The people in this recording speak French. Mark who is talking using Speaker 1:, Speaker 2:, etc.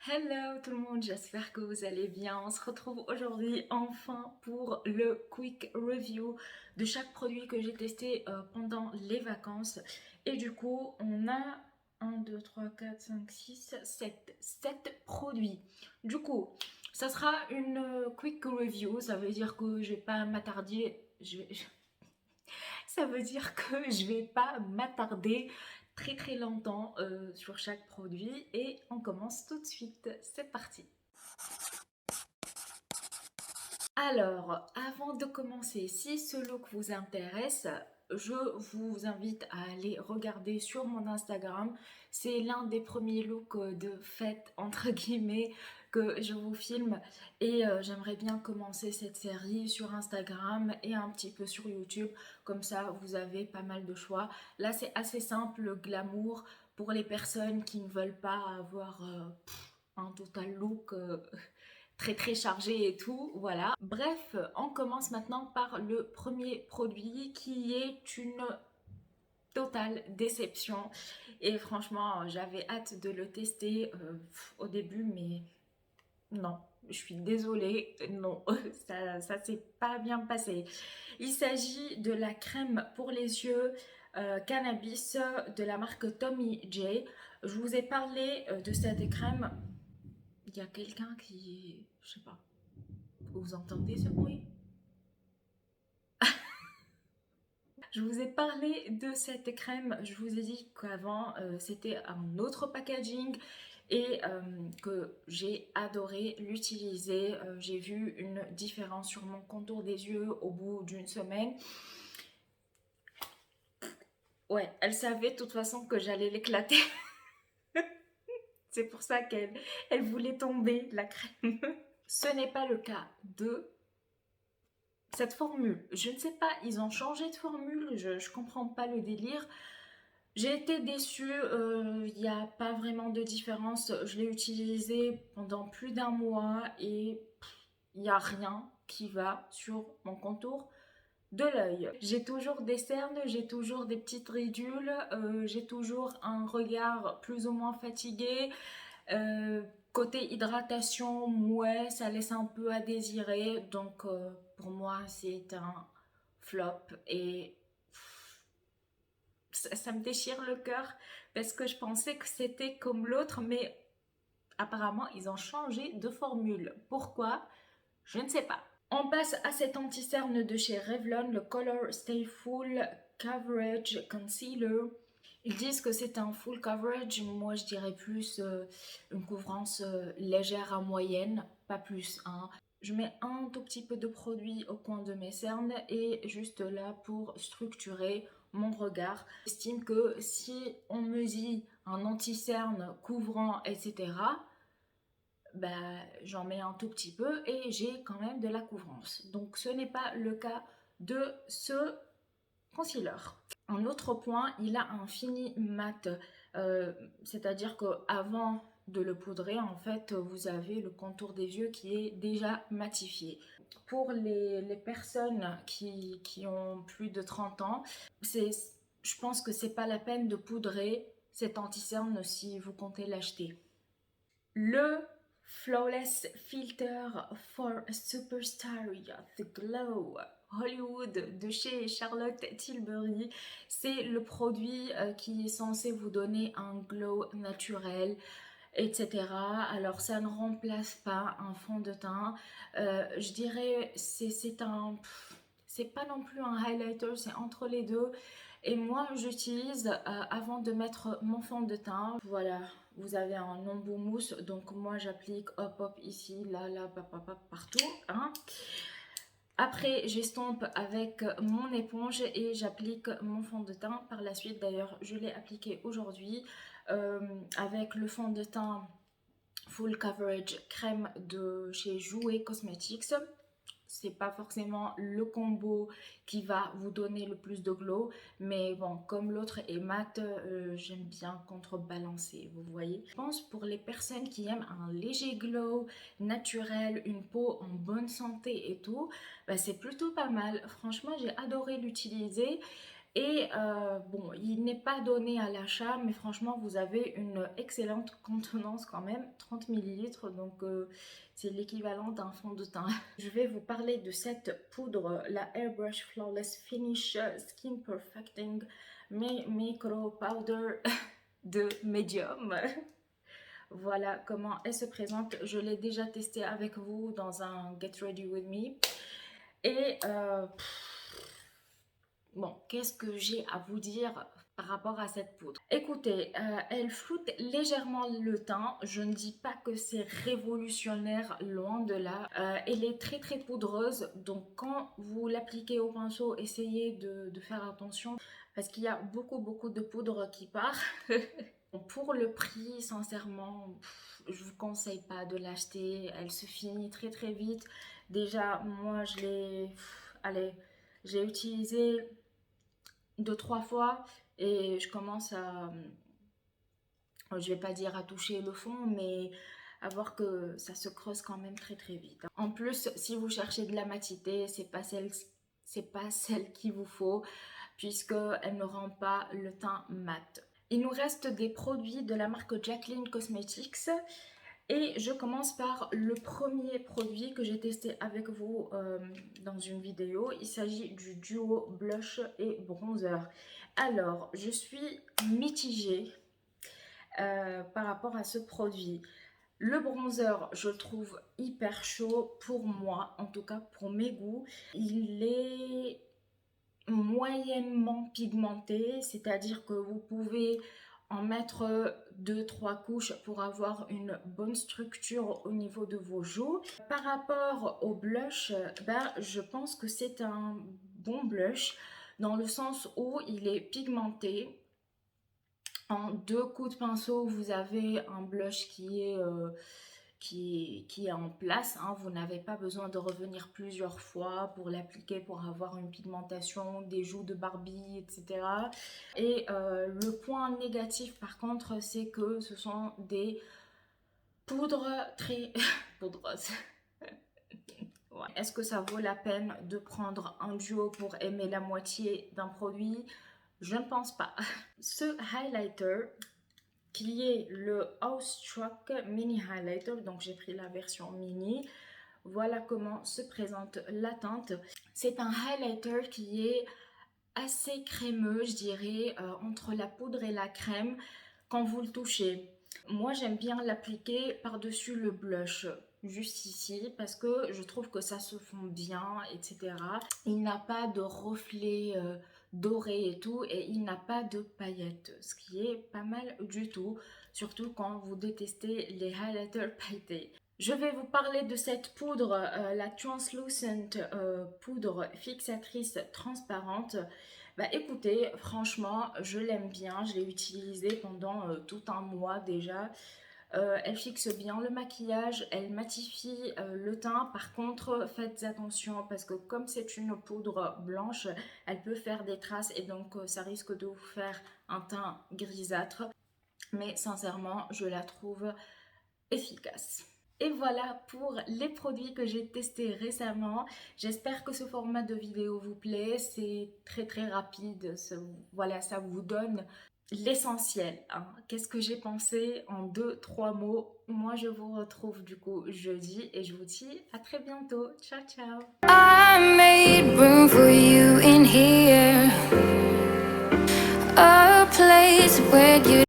Speaker 1: Hello tout le monde, j'espère que vous allez bien. On se retrouve aujourd'hui enfin pour le quick review de chaque produit que j'ai testé pendant les vacances. Et du coup, on a 7 produits. Du coup, ça sera une quick review, ça veut dire que je vais pas m'attarder. Ça veut dire que je vais pas m'attarder très longtemps sur chaque produit et on commence tout de suite. C'est parti. Alors, avant de commencer, si ce look vous intéresse, je vous invite à aller regarder sur mon Instagram. C'est l'un des premiers looks de fête, entre guillemets, que je vous filme. Et j'aimerais bien commencer cette série sur Instagram et un petit peu sur YouTube. Comme ça, vous avez pas mal de choix. Là, c'est assez simple, glamour, pour les personnes qui ne veulent pas avoir un total look très chargé et tout, voilà. Bref, on commence maintenant par le premier produit qui est une totale déception. Et franchement, j'avais hâte de le tester au début, mais non, je suis désolée, non, ça s'est pas bien passé. Il s'agit de la crème pour les yeux cannabis de la marque Tommy J. Je vous ai parlé de cette crème. Il y a quelqu'un qui, je sais pas, vous entendez ce bruit? Je vous ai parlé de cette crème, je vous ai dit qu'avant c'était un autre packaging et que j'ai adoré l'utiliser. J'ai vu une différence sur mon contour des yeux au bout d'une semaine. Ouais, elle savait de toute façon que j'allais l'éclater. C'est pour ça qu'elle voulait tomber, la crème. Ce n'est pas le cas de cette formule. Je ne sais pas, ils ont changé de formule, je comprends pas le délire. J'ai été déçue, il n'y a pas vraiment de différence. Je l'ai utilisé pendant plus d'un mois et il n'y a rien qui va sur mon contour de l'œil. J'ai toujours des cernes, j'ai toujours des petites ridules, j'ai toujours un regard plus ou moins fatigué. Côté hydratation, ouais, ça laisse un peu à désirer. Donc pour moi, c'est un flop et ça me déchire le cœur parce que je pensais que c'était comme l'autre, mais apparemment, ils ont changé de formule. Pourquoi? Je ne sais pas. On passe à cet anti-cerne de chez Revlon, le Color Stay Full Coverage Concealer. Ils disent que c'est un full coverage, moi je dirais plus une couvrance légère à moyenne, pas plus, hein. Je mets un tout petit peu de produit au coin de mes cernes et juste là pour structurer mon regard. J'estime que si on me dit un anti-cerne couvrant, etc., bah, j'en mets un tout petit peu et j'ai quand même de la couvrance. Donc ce n'est pas le cas de ce concealer. Un autre point, il a un fini mat, c'est-à-dire qu'avant de le poudrer, en fait, vous avez le contour des yeux qui est déjà matifié. Pour les personnes qui ont plus de 30 ans, je pense que c'est pas la peine de poudrer cet anti-cerne si vous comptez l'acheter. Le Flawless Filter for a Superstar The Glow Hollywood de chez Charlotte Tilbury. C'est le produit qui est censé vous donner un glow naturel, etc. Alors ça ne remplace pas un fond de teint. Je dirais c'est pas non plus un highlighter, c'est entre les deux. Et moi j'utilise avant de mettre mon fond de teint. Voilà, vous avez un embout mousse, donc moi j'applique hop ici, là, partout, hein. Après, j'estompe avec mon éponge et j'applique mon fond de teint. Par la suite, d'ailleurs, je l'ai appliqué aujourd'hui avec le fond de teint Full Coverage crème de chez Jouer Cosmetics. C'est pas forcément le combo qui va vous donner le plus de glow, mais bon, comme l'autre est mat, j'aime bien contrebalancer, vous voyez. Je pense pour les personnes qui aiment un léger glow naturel, une peau en bonne santé et tout, bah c'est plutôt pas mal. Franchement, j'ai adoré l'utiliser. Et bon, il n'est pas donné à l'achat, mais franchement, vous avez une excellente contenance quand même, 30 millilitres, donc c'est l'équivalent d'un fond de teint. Je vais vous parler de cette poudre, la Airbrush Flawless Finish Skin Perfecting Micro Powder de Medium. Voilà comment elle se présente. Je l'ai déjà testée avec vous dans un Get Ready With Me. Et bon, qu'est-ce que j'ai à vous dire par rapport à cette poudre? Écoutez, elle floute légèrement le teint. Je ne dis pas que c'est révolutionnaire, loin de là. Elle est très très poudreuse, donc quand vous l'appliquez au pinceau, essayez de faire attention parce qu'il y a beaucoup de poudre qui part. Pour le prix, sincèrement, je vous conseille pas de l'acheter. Elle se finit très très vite. Déjà, moi, je l'ai... Allez, j'ai utilisé 2-3 fois et je commence à... Je vais pas dire à toucher le fond, mais à voir que ça se creuse quand même très très vite. En plus, si vous cherchez de la matité, c'est pas celle qu'il vous faut, puisqu'elle ne rend pas le teint mat. Il nous reste des produits de la marque Jaclyn Cosmetics et je commence par le premier produit que j'ai testé avec vous dans une vidéo. Il s'agit du duo blush et bronzer. Alors, je suis mitigée par rapport à ce produit. Le bronzer, je le trouve hyper chaud pour moi, en tout cas pour mes goûts. Il est moyennement pigmenté, c'est-à-dire que vous pouvez en mettre 2-3 couches pour avoir une bonne structure au niveau de vos joues. Par rapport au blush, je pense que c'est un bon blush dans le sens où il est pigmenté. En 2 coups de pinceau, vous avez un blush qui est en place, hein. Vous n'avez pas besoin de revenir plusieurs fois pour l'appliquer, pour avoir une pigmentation, des joues de Barbie, etc. Et le point négatif par contre, c'est que ce sont des poudres très poudreuses. Ouais. Est-ce que ça vaut la peine de prendre un duo pour aimer la moitié d'un produit? Je ne pense pas. Ce highlighter, qui est le Awestruck Mini Highlighter, donc j'ai pris la version mini. Voilà comment se présente la teinte. C'est un highlighter qui est assez crémeux, je dirais, entre la poudre et la crème quand vous le touchez. Moi, j'aime bien l'appliquer par-dessus le blush, juste ici, parce que je trouve que ça se fond bien, etc. Il n'a pas de reflet doré et tout, et il n'a pas de paillettes, ce qui est pas mal du tout, surtout quand vous détestez les highlighters pailletés. Je vais vous parler de cette poudre, la Translucent poudre fixatrice transparente. Écoutez, franchement, je l'aime bien, je l'ai utilisée pendant tout un mois déjà. Elle fixe bien le maquillage, elle matifie le teint. Par contre, faites attention parce que comme c'est une poudre blanche, elle peut faire des traces et donc ça risque de vous faire un teint grisâtre. Mais sincèrement, je la trouve efficace. Et voilà pour les produits que j'ai testés récemment. J'espère que ce format de vidéo vous plaît. C'est très rapide. Voilà, ça vous donne l'essentiel, hein. Qu'est-ce que j'ai pensé en 2-3 mots? Moi, je vous retrouve du coup jeudi et je vous dis à très bientôt. Ciao, ciao. I made room for you in here, a place where you